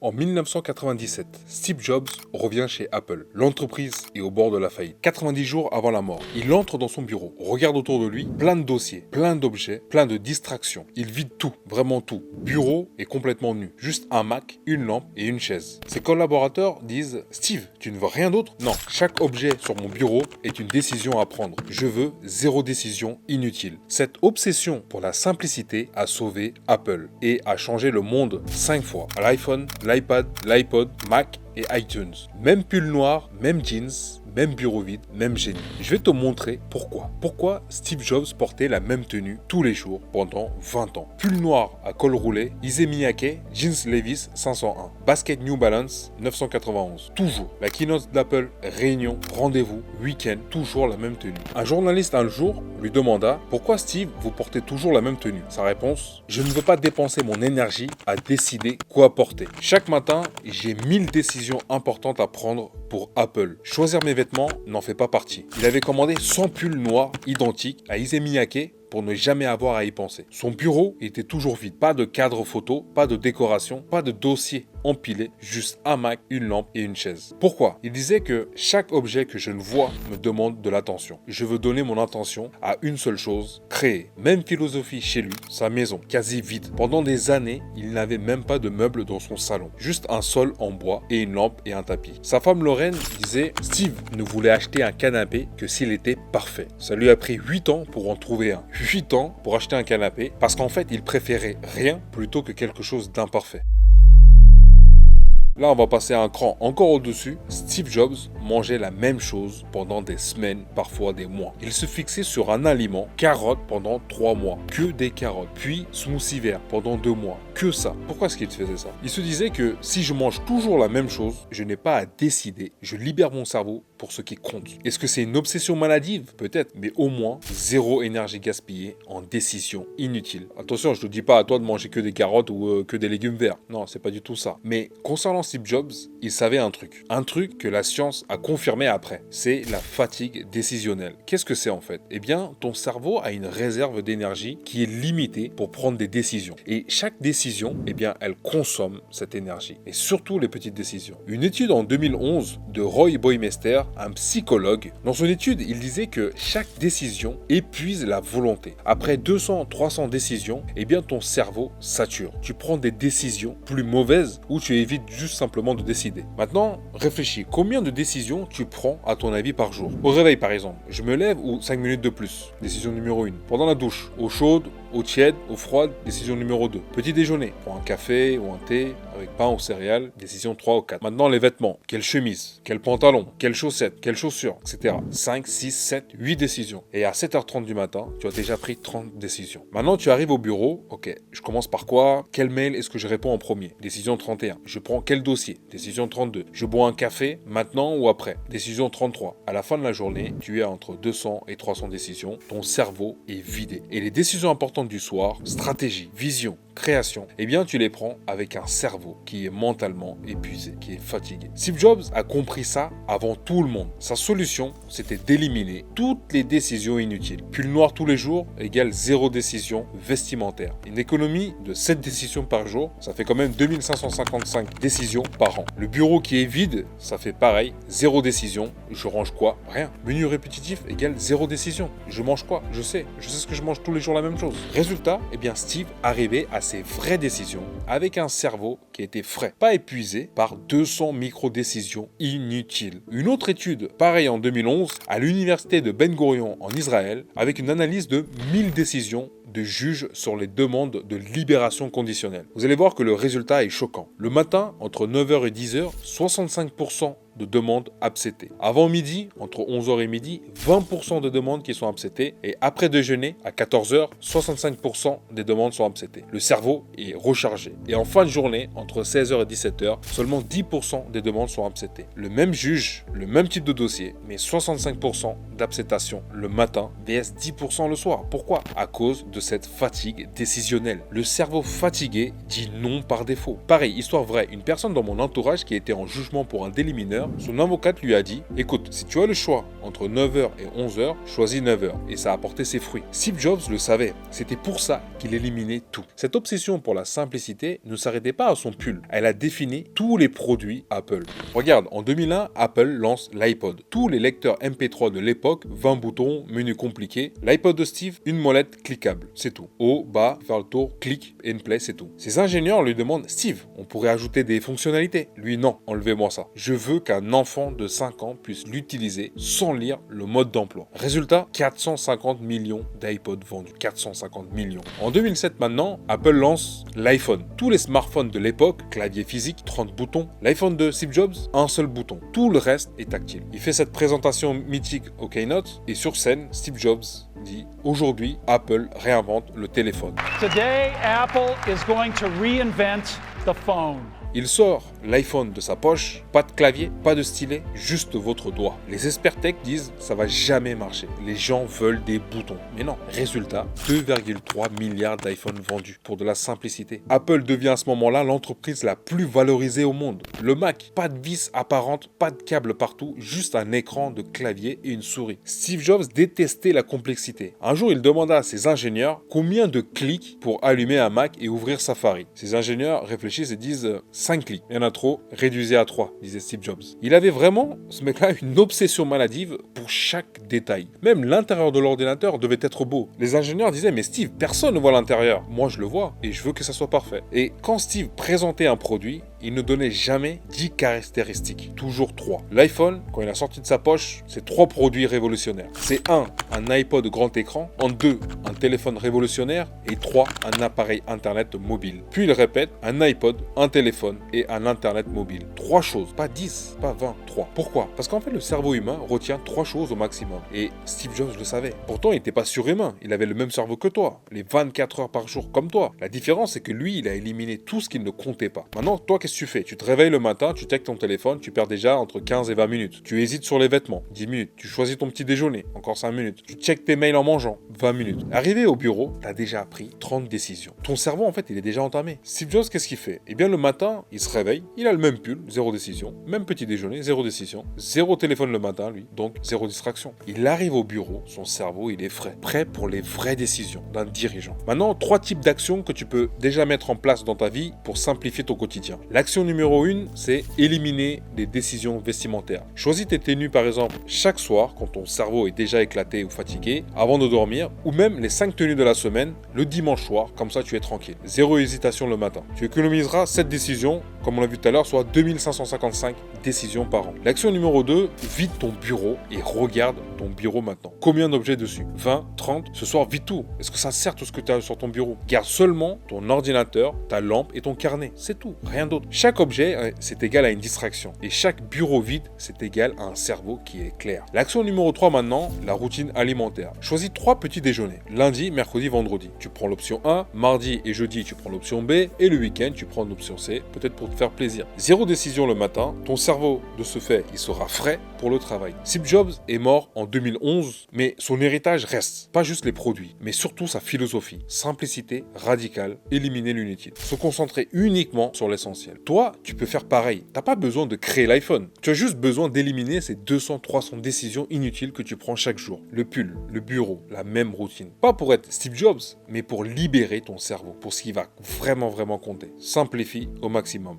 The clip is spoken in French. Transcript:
En 1997, Steve Jobs revient chez Apple. L'entreprise est au bord de la faillite. 90 jours avant la mort, il entre dans son bureau, regarde autour de lui, plein de dossiers, plein d'objets, plein de distractions. Il vide tout, vraiment tout. Bureau est complètement nu. Juste un Mac, une lampe et une chaise. Ses collaborateurs disent « Steve, tu ne veux rien d'autre ?» Non, chaque objet sur mon bureau est une décision à prendre. Je veux zéro décision inutile. Cette obsession pour la simplicité a sauvé Apple et a changé le monde 5 fois. L'iPhone, l'iPad, l'iPod, Mac et iTunes. Même pull noir, même jeans, même bureau vide, même génie. Je vais te montrer pourquoi. Pourquoi Steve Jobs portait la même tenue tous les jours pendant 20 ans. Pull noir à col roulé, Issey Miyake, jeans Levi's 501, basket New Balance 991. Toujours. La keynote d'Apple, réunion, rendez-vous, week-end, toujours la même tenue. Un journaliste un jour lui demanda « Pourquoi Steve, vous portez toujours la même tenue ?» Sa réponse « Je ne veux pas dépenser mon énergie à décider quoi porter. Chaque matin, j'ai 1000 décisions importantes à prendre pour Apple. Choisir mes vêtements n'en fait pas partie. » Il avait commandé 100 pulls noirs identiques à Issey Miyake pour ne jamais avoir à y penser. Son bureau était toujours vide. Pas de cadre photo, pas de décoration, pas de dossier empilé, juste un Mac, une lampe et une chaise. Pourquoi? Il disait que chaque objet que je ne vois me demande de l'attention. Je veux donner mon attention à une seule chose, créer. Même philosophie chez lui, sa maison, quasi vide. Pendant des années, il n'avait même pas de meubles dans son salon. Juste un sol en bois et une lampe et un tapis. Sa femme Lorraine disait « Steve ne voulait acheter un canapé que s'il était parfait. » Ça lui a pris 8 ans pour en trouver un. 8 ans pour acheter un canapé parce qu'en fait, il préférait rien plutôt que quelque chose d'imparfait. Là, on va passer un cran encore au-dessus. Steve Jobs mangeait la même chose pendant des semaines, parfois des mois. Il se fixait sur un aliment, carottes pendant 3 mois, que des carottes. Puis smoothie vert pendant 2 mois, que ça. Pourquoi est-ce qu'il faisait ça? Il se disait que si je mange toujours la même chose, je n'ai pas à décider. Je libère mon cerveau pour ce qui compte. Est-ce que c'est une obsession maladive? Peut-être, mais au moins zéro énergie gaspillée en décisions inutiles. Attention, je ne te dis pas à toi de manger que des carottes ou que des légumes verts. Non, c'est pas du tout ça. Mais concernant Steve Jobs, il savait un truc que la science a confirmé après. C'est la fatigue décisionnelle. Qu'est-ce que c'est en fait? Eh bien, ton cerveau a une réserve d'énergie qui est limitée pour prendre des décisions. Et chaque décision, eh bien, elle consomme cette énergie. Et surtout les petites décisions. Une étude en 2011 de Roy Baumeister, un psychologue, dans son étude, il disait que chaque décision épuise la volonté. Après 200-300 décisions, eh bien, ton cerveau sature. Tu prends des décisions plus mauvaises ou tu évites juste simplement de décider. Maintenant, réfléchis. Combien de décisions tu prends à ton avis par jour? Au réveil par exemple, je me lève ou 5 minutes de plus? Décision numéro 1. Pendant la douche, eau chaude, eau tiède, eau froide, décision numéro 2. Petit déjeuner, prends un café ou un thé avec pain ou céréales, décision 3 ou 4. Maintenant les vêtements, quelle chemise, quel pantalon, quelles chaussettes, quelles chaussures, etc. 5, 6, 7, 8 décisions. Et à 7h30 du matin, tu as déjà pris 30 décisions. Maintenant tu arrives au bureau, ok, je commence par quoi? Quel mail est-ce que je réponds en premier? Décision 31. Je prends quel dossier? Décision 32. Je bois un café maintenant ou après? Décision 33. À la fin de la journée, tu es entre 200 et 300 décisions. Ton cerveau est vidé. Et les décisions importantes du soir, stratégie, vision, création, eh bien tu les prends avec un cerveau qui est mentalement épuisé, qui est fatigué. Steve Jobs a compris ça avant tout le monde. Sa solution, c'était d'éliminer toutes les décisions inutiles. Pull noir tous les jours égale 0 décision vestimentaire. Une économie de 7 décisions par jour, ça fait quand même 2555 décisions par an. Le bureau qui est vide, ça fait pareil, 0 décision. Je range quoi? Rien. Menu répétitif égale 0 décision. Je mange quoi? Je sais ce que je mange tous les jours la même chose. Résultat, eh bien Steve arrivait à ses vraies décisions avec un cerveau qui était frais, pas épuisé par 200 micro-décisions inutiles. Une autre étude, pareille en 2011, à l'université de Ben Gurion en Israël, avec une analyse de 1000 décisions de juges sur les demandes de libération conditionnelle. Vous allez voir que le résultat est choquant. Le matin, entre 9h et 10h, 65% de demandes acceptées. Avant midi, entre 11h et midi, 20% de demandes qui sont acceptées. Et après déjeuner, à 14h, 65% des demandes sont acceptées. Le cerveau est rechargé. Et en fin de journée, entre 16h et 17h, seulement 10% des demandes sont acceptées. Le même juge, le même type de dossier, mais 65% d'acceptation le matin, vs 10% le soir. Pourquoi? À cause de cette fatigue décisionnelle. Le cerveau fatigué dit non par défaut. Pareil, histoire vraie, une personne dans mon entourage qui était en jugement pour un délit mineur, son avocate lui a dit « Écoute, si tu as le choix entre 9h et 11h, choisis 9h. » Et ça a porté ses fruits. Steve Jobs le savait. C'était pour ça qu'il éliminait tout. Cette obsession pour la simplicité ne s'arrêtait pas à son pull. Elle a défini tous les produits Apple. Regarde, en 2001, Apple lance l'iPod. Tous les lecteurs MP3 de l'époque, 20 boutons, menu compliqué. L'iPod de Steve, une molette cliquable, c'est tout. Haut, bas, faire le tour, clic, and play, c'est tout. Ses ingénieurs lui demandent « Steve, on pourrait ajouter des fonctionnalités ?» Lui, non, enlevez-moi ça. Je veux qu'un enfant de 5 ans puisse l'utiliser sans lire le mode d'emploi. Résultat, 450 millions d'iPod vendus. 450 millions. En 2007 maintenant, Apple lance l'iPhone. Tous les smartphones de l'époque, clavier physique, 30 boutons. L'iPhone de Steve Jobs, un seul bouton. Tout le reste est tactile. Il fait cette présentation mythique au Keynote et sur scène, Steve Jobs dit « Aujourd'hui, Apple réinvente le téléphone. Today, Apple is going to reinvent the phone. » Il sort l'iPhone de sa poche, pas de clavier, pas de stylet, juste votre doigt. Les experts tech disent ça va jamais marcher. Les gens veulent des boutons. Mais non. Résultat, 2,3 milliards d'iPhone vendus pour de la simplicité. Apple devient à ce moment-là l'entreprise la plus valorisée au monde. Le Mac, pas de vis apparente, pas de câble partout, juste un écran de clavier et une souris. Steve Jobs détestait la complexité. Un jour, il demanda à ses ingénieurs combien de clics pour allumer un Mac et ouvrir Safari. Ses ingénieurs réfléchissent et disent 5 clics. Il y en a trop, réduisez à 3, disait Steve Jobs. Il avait vraiment, ce mec-là, une obsession maladive pour chaque détail. Même l'intérieur de l'ordinateur devait être beau. Les ingénieurs disaient, mais Steve, personne ne voit l'intérieur. Moi, je le vois et je veux que ça soit parfait. Et quand Steve présentait un produit, il ne donnait jamais 10 caractéristiques, toujours 3. L'iPhone, quand il a sorti de sa poche, c'est 3 produits révolutionnaires. C'est 1, un iPod grand écran, en 2, un téléphone révolutionnaire et 3, un appareil internet mobile. Puis il répète, un iPod, un téléphone et un internet mobile. 3 choses, pas 10, pas 20, 3. Pourquoi? Parce qu'en fait, le cerveau humain retient 3 choses au maximum. Et Steve Jobs le savait. Pourtant, il n'était pas surhumain, il avait le même cerveau que toi, les 24 heures par jour comme toi. La différence, c'est que lui, il a éliminé tout ce qu'il ne comptait pas. Maintenant, toi, qu'est-ce que tu fais? Tu te réveilles le matin, tu checkes ton téléphone, tu perds déjà entre 15 et 20 minutes. Tu hésites sur les vêtements, 10 minutes. Tu choisis ton petit déjeuner, encore 5 minutes. Tu checkes tes mails en mangeant, 20 minutes. Arrivé au bureau, tu as déjà pris 30 décisions. Ton cerveau, en fait, il est déjà entamé. Steve Jobs, qu'est-ce qu'il fait? Eh bien, le matin, il se réveille, il a le même pull, 0 décision. Même petit déjeuner, 0 décision. 0 téléphone le matin, lui, donc 0 distraction. Il arrive au bureau, son cerveau, il est frais. Prêt pour les vraies décisions d'un dirigeant. Maintenant, 3 types d'actions que tu peux déjà mettre en place dans ta vie pour simplifier ton quotidien. L'action numéro 1, c'est éliminer les décisions vestimentaires. Choisis tes tenues par exemple chaque soir quand ton cerveau est déjà éclaté ou fatigué, avant de dormir, ou même les 5 tenues de la semaine le dimanche soir, comme ça tu es tranquille. 0 hésitation le matin. Tu économiseras cette décision, comme on l'a vu tout à l'heure, soit 2555 décisions par an. L'action numéro 2, vide ton bureau et regarde ton bureau maintenant. Combien d'objets dessus? 20, 30? Ce soir, vide tout. Est-ce que ça sert tout ce que tu as sur ton bureau? Garde seulement ton ordinateur, ta lampe et ton carnet. C'est tout, rien d'autre. Chaque objet, c'est égal à une distraction. Et chaque bureau vide, c'est égal à un cerveau qui est clair. L'action numéro 3 maintenant, la routine alimentaire. Choisis 3 petits déjeuners. Lundi, mercredi, vendredi. Tu prends l'option 1. Mardi et jeudi, tu prends l'option B. Et le week-end, tu prends l'option C. Peut-être pour te faire plaisir. 0 décision le matin. Ton cerveau, de ce fait, il sera frais pour le travail. Steve Jobs est mort en 2011, mais son héritage reste. Pas juste les produits, mais surtout sa philosophie. Simplicité, radicale, éliminer l'inutile. Se concentrer uniquement sur l'essentiel. Toi, tu peux faire pareil. T'as pas besoin de créer l'iPhone. Tu as juste besoin d'éliminer ces 200-300 décisions inutiles que tu prends chaque jour. Le pull, le bureau, la même routine. Pas pour être Steve Jobs, mais pour libérer ton cerveau, pour ce qui va vraiment compter. Simplifie au maximum.